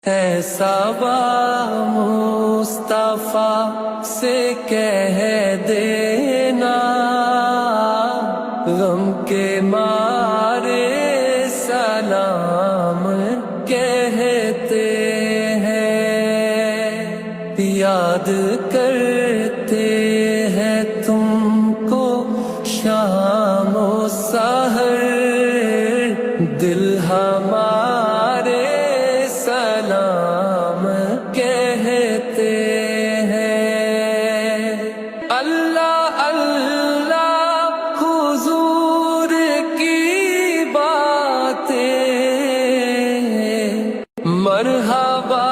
ایسا مصطفیٰ سے کہہ دینا، غم کے مارے سلام کہتے ہیں، یاد کرتے ہیں تم کو شام و سحر، دل ہمارے سلام کہتے ہیں۔ اللہ اللہ حضور کی باتیں، مرحبا